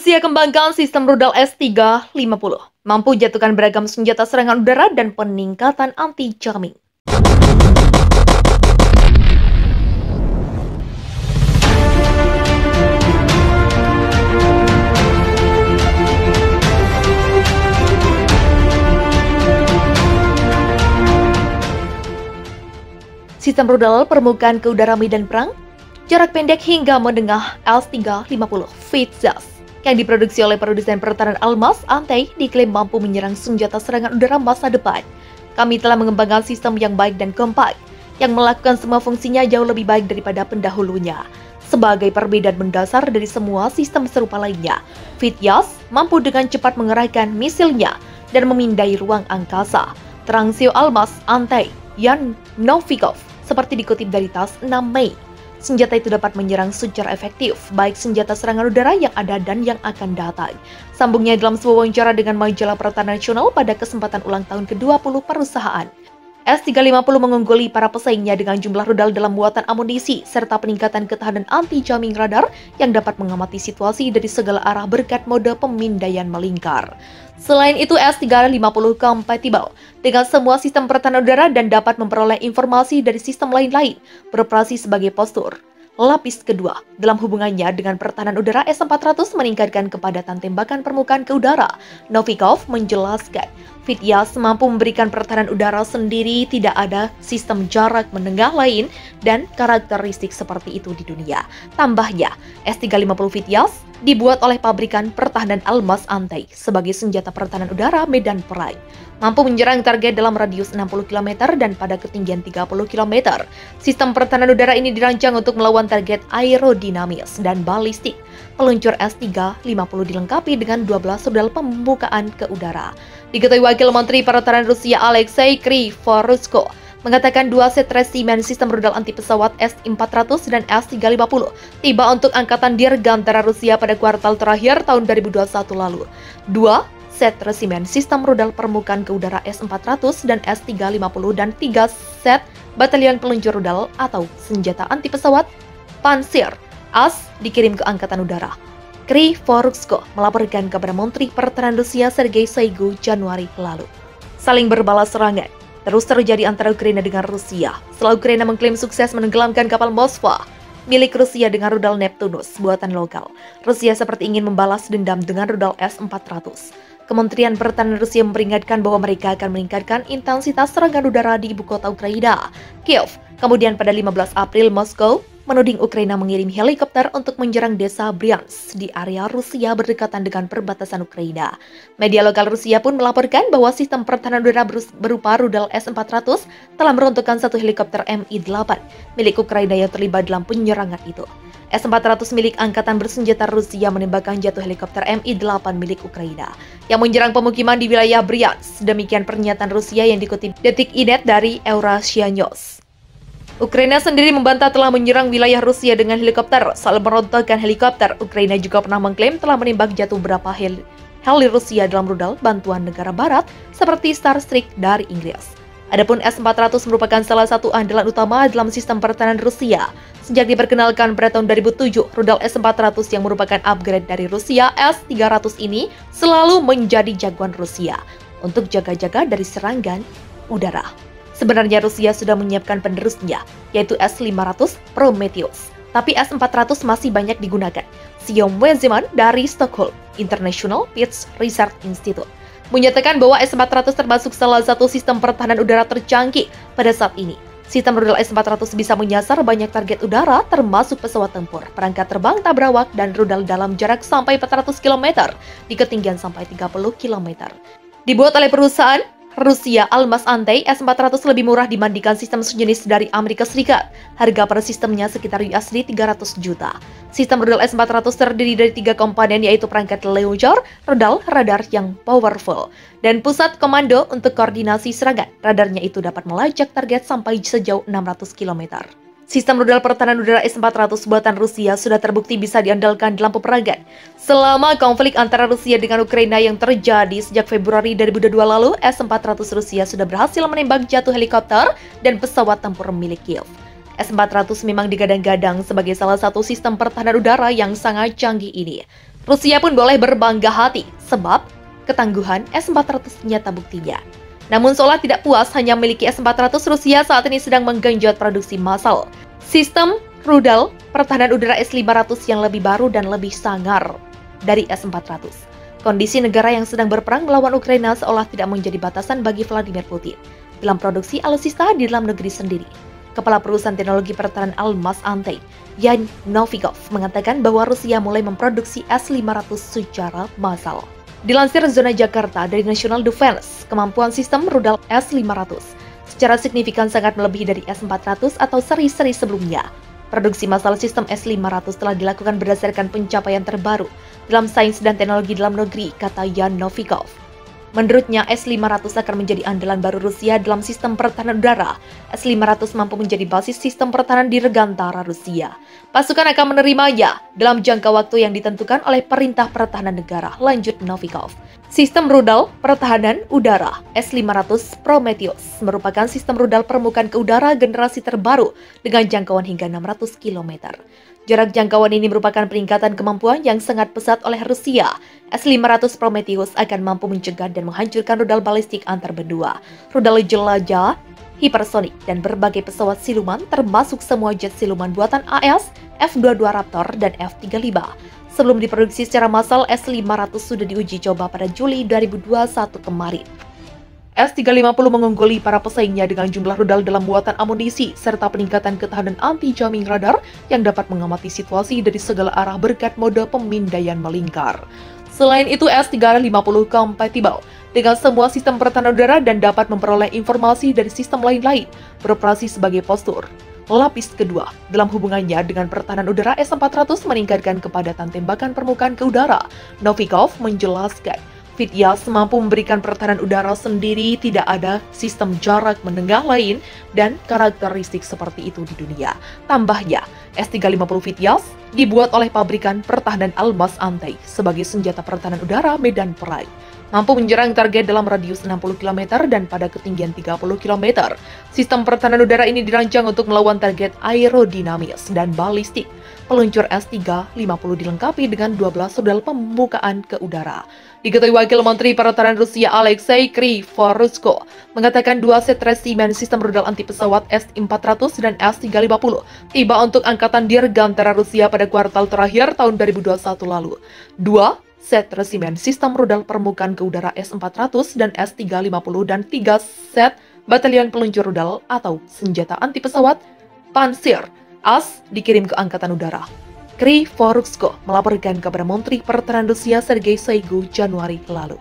Rusia kembangkan sistem rudal S-350, mampu jatuhkan beragam senjata serangan udara dan peningkatan anti-jamming. Sistem rudal permukaan ke udara medan perang, jarak pendek hingga menengah S-350 FITZAS yang diproduksi oleh produsen pertahanan Almaz Antey diklaim mampu menyerang senjata serangan udara masa depan. Kami telah mengembangkan sistem yang baik dan kompak, yang melakukan semua fungsinya jauh lebih baik daripada pendahulunya. Sebagai perbedaan mendasar dari semua sistem serupa lainnya, FITZAS mampu dengan cepat mengerahkan misilnya dan memindai ruang angkasa. Terang CEO Almaz Antey, Yan Novikov, seperti dikutip dari TASS 6 Mei. Senjata itu dapat menyerang secara efektif, baik senjata serangan udara yang ada dan yang akan datang. Sambungnya dalam sebuah wawancara dengan majalah Pertahanan Nasional pada kesempatan ulang tahun ke-20 perusahaan. S-350 mengungguli para pesaingnya dengan jumlah rudal dalam muatan amunisi, serta peningkatan ketahanan anti-jamming radar yang dapat mengamati situasi dari segala arah berkat mode pemindaian melingkar. Selain itu, S-350 kompatibel dengan semua sistem pertahanan udara dan dapat memperoleh informasi dari sistem lain-lain, beroperasi sebagai postur. Lapis kedua, dalam hubungannya dengan pertahanan udara S-400 meningkatkan kepadatan tembakan permukaan ke udara. Novikov menjelaskan, FITZAS mampu memberikan pertahanan udara sendiri, tidak ada sistem jarak menengah lain dan karakteristik seperti itu di dunia. Tambahnya, S-350 FITZAS dibuat oleh pabrikan pertahanan Almaz Antey sebagai senjata pertahanan udara medan perang. Mampu menyerang target dalam radius 60 km dan pada ketinggian 30 km. Sistem pertahanan udara ini dirancang untuk melawan target aerodinamis dan balistik. Peluncur S-350 dilengkapi dengan 12 rudal pembukaan ke udara. Diketahui Wakil Menteri Pertahanan Rusia Alexei Kryvorushko mengatakan 2 set resimen sistem rudal anti pesawat S-400 dan S-350 tiba untuk Angkatan Dirgantara Rusia pada kuartal terakhir tahun 2021 lalu. 2 set resimen sistem rudal permukaan ke udara S-400 dan S-350 dan 3 set batalion peluncur rudal atau senjata anti pesawat Pantsir AS dikirim ke Angkatan Udara. Kryvorushko melaporkan kepada Menteri Pertahanan Rusia Sergei Shoigu Januari lalu. Saling berbalas serangan terus terjadi antara Ukraina dengan Rusia setelah Ukraina mengklaim sukses menenggelamkan kapal Moskva milik Rusia dengan rudal Neptunus buatan lokal. Rusia seperti ingin membalas dendam dengan rudal S-400. Kementerian Pertahanan Rusia memperingatkan bahwa mereka akan meningkatkan intensitas serangan udara di ibu kota Ukraina, Kiev. Kemudian pada 15 April, Moskow menuding Ukraina mengirim helikopter untuk menyerang desa Bryansk di area Rusia berdekatan dengan perbatasan Ukraina. Media lokal Rusia pun melaporkan bahwa sistem pertahanan udara berupa rudal S-400 telah meruntuhkan satu helikopter Mi-8 milik Ukraina yang terlibat dalam penyerangan itu. S-400 milik Angkatan Bersenjata Rusia menembakkan jatuh helikopter Mi-8 milik Ukraina yang menyerang pemukiman di wilayah Bryansk. Demikian pernyataan Rusia yang dikutip Detik.net dari Eurasia News. Ukraina sendiri membantah telah menyerang wilayah Rusia dengan helikopter. Soal merontokkan helikopter, Ukraina juga pernah mengklaim telah menembak jatuh beberapa heli Rusia dalam rudal bantuan negara barat seperti Starstreak dari Inggris. Adapun S-400 merupakan salah satu andalan utama dalam sistem pertahanan Rusia. Sejak diperkenalkan pada tahun 2007, rudal S-400 yang merupakan upgrade dari Rusia S-300 ini selalu menjadi jagoan Rusia untuk jaga-jaga dari serangan udara. Sebenarnya Rusia sudah menyiapkan penerusnya, yaitu S-500 Prometheus. Tapi S-400 masih banyak digunakan. Xiong Weziman dari Stockholm International Peace Research Institute menyatakan bahwa S-400 termasuk salah satu sistem pertahanan udara tercanggih pada saat ini. Sistem rudal S-400 bisa menyasar banyak target udara, termasuk pesawat tempur, perangkat terbang tabrawak, dan rudal dalam jarak sampai 400 km di ketinggian sampai 30 km. Dibuat oleh perusahaan Rusia Almaz Antey, S-400 lebih murah dibandingkan sistem sejenis dari Amerika Serikat. Harga per sistemnya sekitar USD 300 juta. Sistem rudal S-400 terdiri dari 3 komponen, yaitu perangkat launcher, rudal, radar yang powerful, dan pusat komando untuk koordinasi serangan. Radarnya itu dapat melacak target sampai sejauh 600 km. Sistem rudal pertahanan udara S-400 buatan Rusia sudah terbukti bisa diandalkan dalam peperangan. Selama konflik antara Rusia dengan Ukraina yang terjadi sejak Februari 2022 lalu, S-400 Rusia sudah berhasil menembak jatuh helikopter dan pesawat tempur milik Kiev. S-400 memang digadang-gadang sebagai salah satu sistem pertahanan udara yang sangat canggih ini. Rusia pun boleh berbangga hati, sebab ketangguhan S-400 nyata buktinya. Namun seolah tidak puas hanya memiliki S-400, Rusia saat ini sedang menggenjot produksi massal sistem rudal pertahanan udara S-500 yang lebih baru dan lebih sangar dari S-400. Kondisi negara yang sedang berperang melawan Ukraina seolah tidak menjadi batasan bagi Vladimir Putin dalam produksi alutsista di dalam negeri sendiri. Kepala Perusahaan Teknologi Pertahanan Almaz Antey, Yan Novikov, mengatakan bahwa Rusia mulai memproduksi S-500 secara massal. Dilansir Zona Jakarta dari National Defense, kemampuan sistem rudal S-500 secara signifikan sangat melebihi dari S-400 atau seri-seri sebelumnya. Produksi massal sistem S-500 telah dilakukan berdasarkan pencapaian terbaru dalam sains dan teknologi dalam negeri, kata Yan Novikov. Menurutnya, S-500 akan menjadi andalan baru Rusia dalam sistem pertahanan udara. S-500 mampu menjadi basis sistem pertahanan dirgantara Rusia. Pasukan akan menerimanya dalam jangka waktu yang ditentukan oleh Perintah Pertahanan Negara, lanjut Novikov. Sistem rudal pertahanan udara S-500 Prometheus merupakan sistem rudal permukaan ke udara generasi terbaru dengan jangkauan hingga 600 km. Jarak jangkauan ini merupakan peningkatan kemampuan yang sangat pesat oleh Rusia. S-500 Prometheus akan mampu mencegah dan menghancurkan rudal balistik antar benua, rudal jelajah, hipersonik, dan berbagai pesawat siluman termasuk semua jet siluman buatan AS, F-22 Raptor, dan F-35. Sebelum diproduksi secara massal, S-500 sudah diuji coba pada Juli 2021 kemarin. S-350 mengungguli para pesaingnya dengan jumlah rudal dalam muatan amunisi, serta peningkatan ketahanan anti-jamming radar yang dapat mengamati situasi dari segala arah berkat mode pemindaian melingkar. Selain itu, S-350 kompatibel dengan semua sistem pertahanan udara dan dapat memperoleh informasi dari sistem lain-lain, beroperasi sebagai postur. Lapis kedua, dalam hubungannya dengan pertahanan udara, S-400 meningkatkan kepadatan tembakan permukaan ke udara. Novikov menjelaskan, Vityaz mampu memberikan pertahanan udara sendiri, tidak ada sistem jarak menengah lain dan karakteristik seperti itu di dunia. Tambahnya, S-350 Vityaz dibuat oleh pabrikan pertahanan Almaz Antey sebagai senjata pertahanan udara medan perang. Mampu menyerang target dalam radius 60 km dan pada ketinggian 30 km. Sistem pertahanan udara ini dirancang untuk melawan target aerodinamis dan balistik. Peluncur S-350 dilengkapi dengan 12 rudal pembukaan ke udara. Diketahui Wakil Menteri Pertahanan Rusia Alexei Kryvoroshko mengatakan 2 set resimen sistem rudal anti pesawat S-400 dan S-350 tiba untuk Angkatan Dirgantara Rusia pada kuartal terakhir tahun 2021 lalu. 2 set resimen sistem rudal permukaan ke udara S-400 dan S-350 dan 3 set batalion peluncur rudal atau senjata anti pesawat Pantsir AS dikirim ke Angkatan Udara. Kryvoroshko melaporkan kepada Menteri Pertahanan Rusia Sergei Shoigu Januari lalu.